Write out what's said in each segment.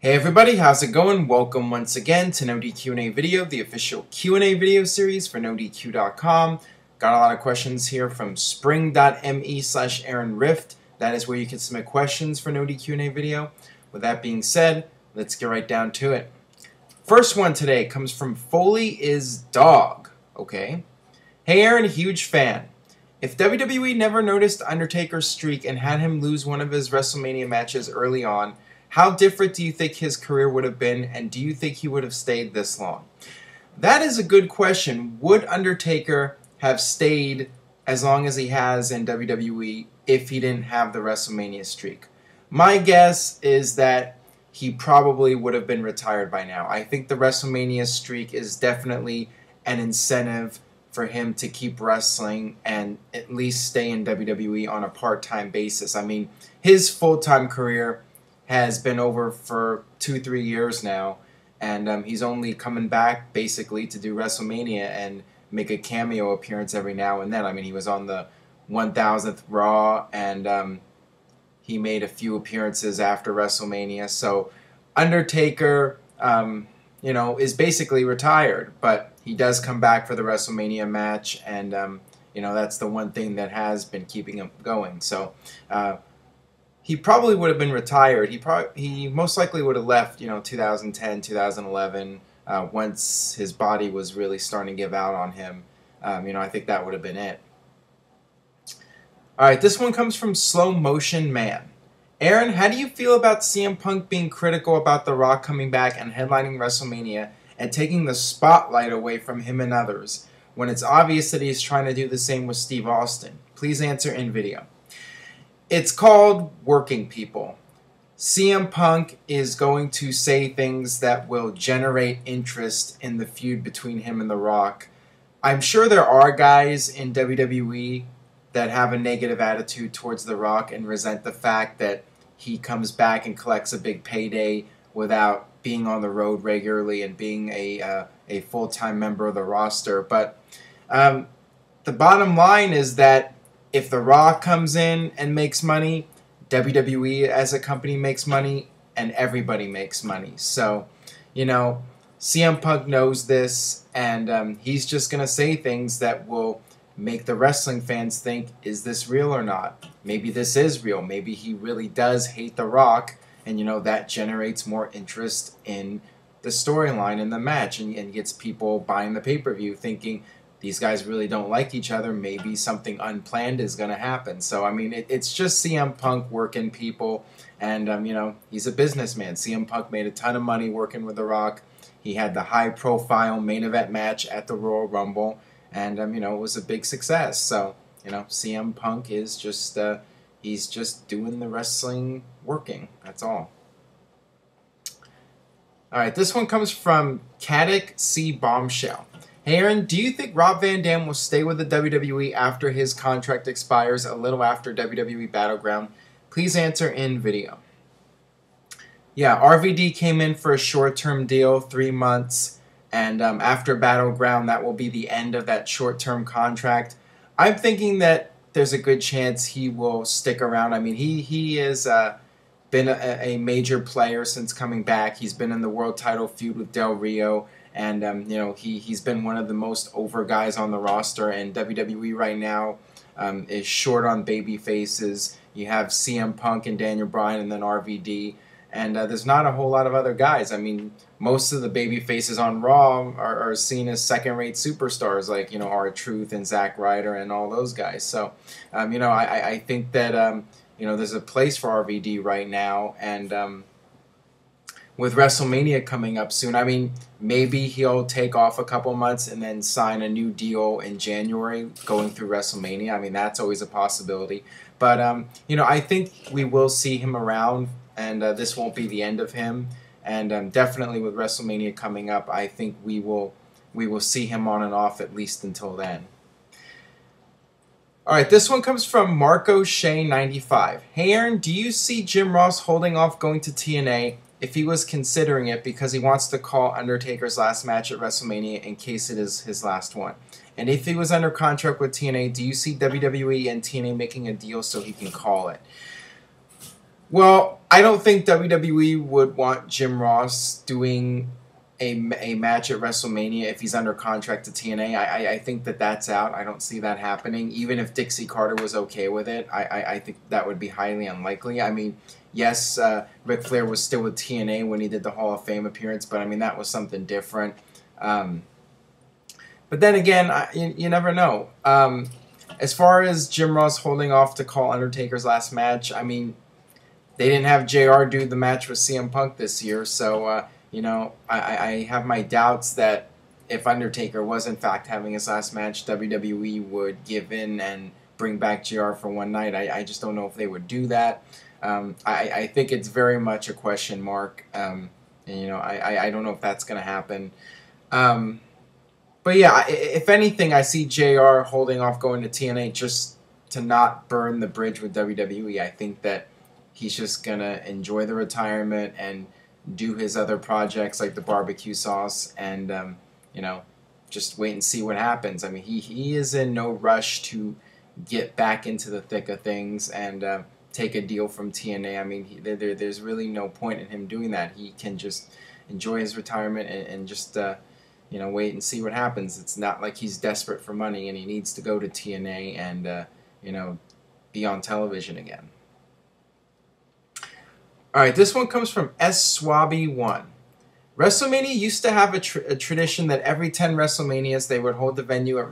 Hey everybody, how's it going? Welcome once again to NoDQ&A video, the official Q&A video series for NoDQ.com. Got a lot of questions here from spring.me/AaronRift. That is where you can submit questions for NoDQ&A video. With that being said, let's get right down to it. First one today comes from Foley is Dog. Okay. Hey Aaron, huge fan. If WWE never noticed Undertaker's streak and had him lose one of his WrestleMania matches early on, how different do you think his career would have been, and do you think he would have stayed this long? That is a good question. Would Undertaker have stayed as long as he has in WWE if he didn't have the WrestleMania streak? My guess is that he probably would have been retired by now. I think the WrestleMania streak is definitely an incentive for him to keep wrestling and at least stay in WWE on a part-time basis. I mean, his full-time career has been over for 2-3 years now, and he's only coming back basically to do WrestleMania and make a cameo appearance every now and then. I mean, he was on the 1000th Raw, and he made a few appearances after WrestleMania. So Undertaker, is basically retired, but he does come back for the WrestleMania match, and that's the one thing that has been keeping him going. So he probably would have been retired. He most likely would have left, 2010, 2011, once his body was really starting to give out on him. I think that would have been it. All right, this one comes from Slow Motion Man. Aaron, how do you feel about CM Punk being critical about The Rock coming back and headlining WrestleMania and taking the spotlight away from him and others, when it's obvious that he's trying to do the same with Steve Austin? Please answer in video. It's called working people. CM Punk is going to say things that will generate interest in the feud between him and The Rock. I'm sure there are guys in WWE that have a negative attitude towards The Rock and resent the fact that he comes back and collects a big payday without being on the road regularly and being a full-time member of the roster. But the bottom line is that if The Rock comes in and makes money, WWE as a company makes money, and everybody makes money. So, CM Punk knows this, and he's just going to say things that will make the wrestling fans think, is this real or not? Maybe this is real. Maybe he really does hate The Rock, and, that generates more interest in the storyline in the match and gets people buying the pay-per-view thinking, these guys really don't like each other. Maybe something unplanned is going to happen. So, I mean, it's just CM Punk working people. And, he's a businessman. CM Punk made a ton of money working with The Rock. He had the high-profile main event match at the Royal Rumble. And, it was a big success. So, CM Punk is just, he's just doing the wrestling working. That's all. All right, this one comes from Caddick C. Bombshell. Hey Aaron, do you think Rob Van Dam will stay with the WWE after his contract expires a little after WWE Battleground? Please answer in video. Yeah, RVD came in for a short-term deal, 3 months, and after Battleground, that will be the end of that short-term contract. I'm thinking that there's a good chance he will stick around. I mean, he has been a major player since coming back. He's been in the world title feud with Del Rio. And, he's been one of the most over guys on the roster, and WWE right now is short on baby faces. You have CM Punk and Daniel Bryan and then RVD, and there's not a whole lot of other guys. I mean, most of the baby faces on Raw are seen as second-rate superstars like, R-Truth and Zack Ryder and all those guys. So, I think that, there's a place for RVD right now, and with WrestleMania coming up soon, I mean, maybe he'll take off a couple months and then sign a new deal in January going through WrestleMania. I mean, that's always a possibility. But, I think we will see him around, and this won't be the end of him. And definitely with WrestleMania coming up, I think we will see him on and off at least until then. All right, this one comes from Marco Shea 95. Hey, Aaron, do you see Jim Ross holding off going to TNA if he was considering it because he wants to call Undertaker's last match at WrestleMania in case it is his last one? And if he was under contract with TNA, do you see WWE and TNA making a deal so he can call it? Well, I don't think WWE would want Jim Ross doing a match at WrestleMania if he's under contract to TNA. I think that's out. I don't see that happening. Even if Dixie Carter was okay with it, I think that would be highly unlikely. I mean, yes, Ric Flair was still with TNA when he did the Hall of Fame appearance, but I mean, that was something different. But then again, you never know. As far as Jim Ross holding off to call Undertaker's last match, I mean, they didn't have JR do the match with CM Punk this year, so, you know, I have my doubts that if Undertaker was in fact having his last match, WWE would give in and bring back JR for one night. I just don't know if they would do that. I think it's very much a question mark, and, you know, I don't know if that's going to happen. But yeah, if anything, I see JR holding off going to TNA just to not burn the bridge with WWE. I think that he's just going to enjoy the retirement and do his other projects like the barbecue sauce and, you know, just wait and see what happens. I mean, he is in no rush to get back into the thick of things and take a deal from TNA. I mean, there's really no point in him doing that. He can just enjoy his retirement and just, you know, wait and see what happens. It's not like he's desperate for money and he needs to go to TNA and, you know, be on television again. Alright, this one comes from swabbywon. WrestleMania used to have a tradition that every 10 WrestleManias they would hold the venue at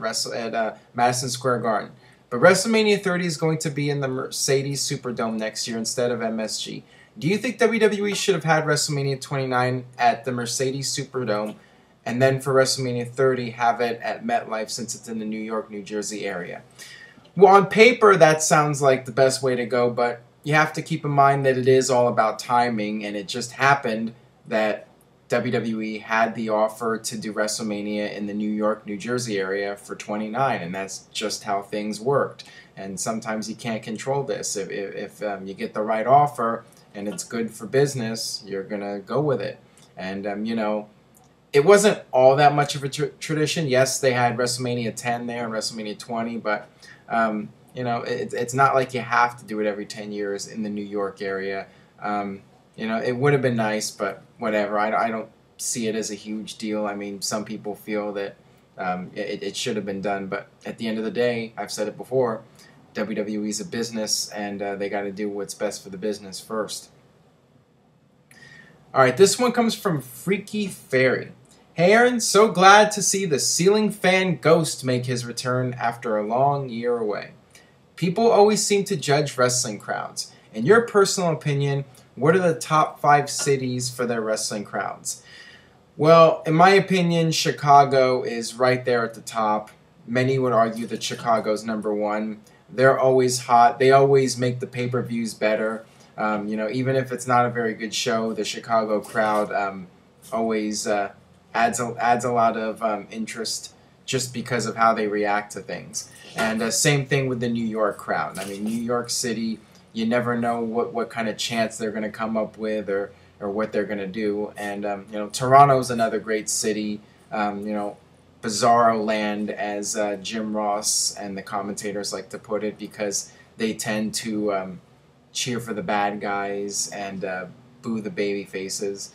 Madison Square Garden. But WrestleMania 30 is going to be in the Mercedes Superdome next year instead of MSG. Do you think WWE should have had WrestleMania 29 at the Mercedes Superdome and then for WrestleMania 30 have it at MetLife since it's in the New York, New Jersey area? Well, on paper, that sounds like the best way to go, but you have to keep in mind that it is all about timing, and it just happened that WWE had the offer to do WrestleMania in the New York, New Jersey area for 29, and that's just how things worked. And sometimes you can't control this. If you get the right offer and it's good for business, you're going to go with it. And, you know, it wasn't all that much of a tradition. Yes, they had WrestleMania 10 there and WrestleMania 20, but you know, it's not like you have to do it every 10 years in the New York area. You know, it would have been nice, but whatever. I don't see it as a huge deal. I mean, some people feel that it should have been done, but at the end of the day, I've said it before, WWE is a business, and they got to do what's best for the business first. All right, this one comes from Freaky Fairy. Hey Aaron, so glad to see the ceiling fan ghost make his return after a long year away. People always seem to judge wrestling crowds. In your personal opinion, what are the top 5 cities for their wrestling crowds? Well, in my opinion, Chicago is right there at the top. Many would argue that Chicago's #1. They're always hot. They always make the pay-per-views better. You know, even if it's not a very good show, the Chicago crowd always adds a lot of interest just because of how they react to things. And same thing with the New York crowd. I mean, New York City, you never know what kind of chants they're going to come up with or what they're going to do. And, you know, Toronto's another great city. You know, bizarro land, as Jim Ross and the commentators like to put it, because they tend to cheer for the bad guys and boo the baby faces.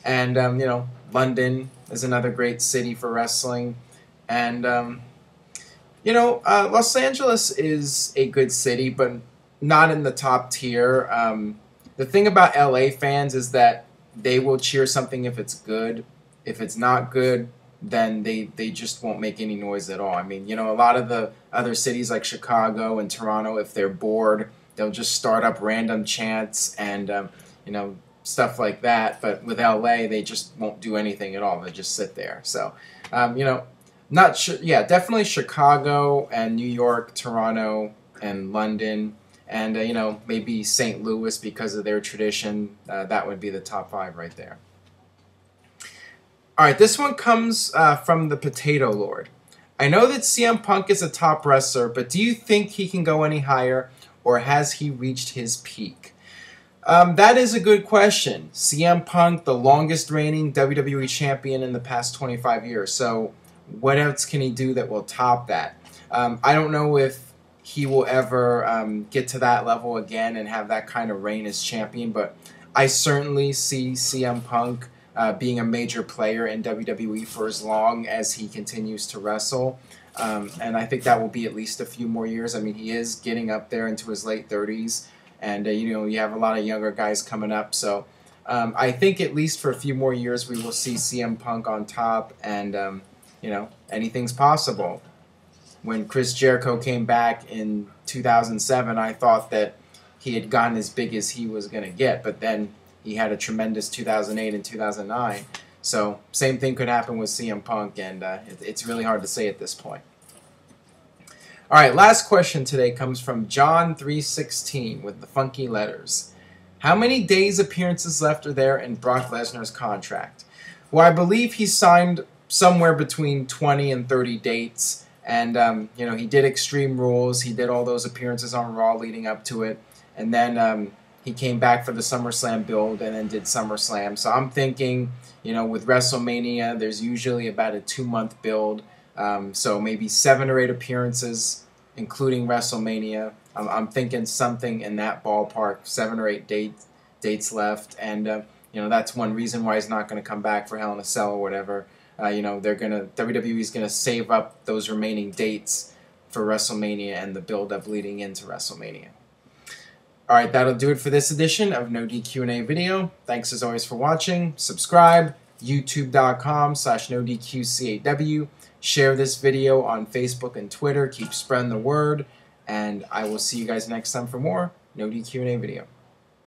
And, you know, London is another great city for wrestling. And, you know, Los Angeles is a good city, but not in the top tier. The thing about LA fans is that they will cheer something if it's good. If it's not good, then they just won't make any noise at all. I mean, you know, a lot of the other cities like Chicago and Toronto, if they're bored, they'll just start up random chants and, you know, stuff like that. But with LA, they just won't do anything at all. They just sit there. So, you know, not sure. Yeah, definitely Chicago and New York, Toronto and London, and you know, maybe St. Louis because of their tradition. That would be the top 5 right there. All right, this one comes from the Potato Lord. I know that CM Punk is a top wrestler, but do you think he can go any higher, or has he reached his peak? That is a good question. CM Punk, the longest reigning WWE champion in the past 25 years. So what else can he do that will top that? I don't know if he will ever get to that level again and have that kind of reign as champion. But I certainly see CM Punk being a major player in WWE for as long as he continues to wrestle. And I think that will be at least a few more years. I mean, he is getting up there into his late 30s. And, you have a lot of younger guys coming up. So I think at least for a few more years we will see CM Punk on top. And, anything's possible. When Chris Jericho came back in 2007, I thought that he had gotten as big as he was going to get. But then he had a tremendous 2008 and 2009. So same thing could happen with CM Punk. And it's really hard to say at this point. All right, last question today comes from John316 with the funky letters. How many days appearances left are there in Brock Lesnar's contract? Well, I believe he signed somewhere between 20 and 30 dates. And, he did Extreme Rules. He did all those appearances on Raw leading up to it. And then he came back for the SummerSlam build and then did SummerSlam. So I'm thinking, with WrestleMania, there's usually about a 2-month build. So maybe 7 or 8 appearances, including WrestleMania. I'm thinking something in that ballpark, 7 or 8 dates left. And, that's one reason why he's not going to come back for Hell in a Cell or whatever. WWE's going to save up those remaining dates for WrestleMania and the build-up leading into WrestleMania. All right, that'll do it for this edition of No DQ&A video. Thanks as always for watching. Subscribe, youtube.com/NoDQCAW. Share this video on Facebook and Twitter. Keep spreading the word. And I will see you guys next time for more No DQ&A video.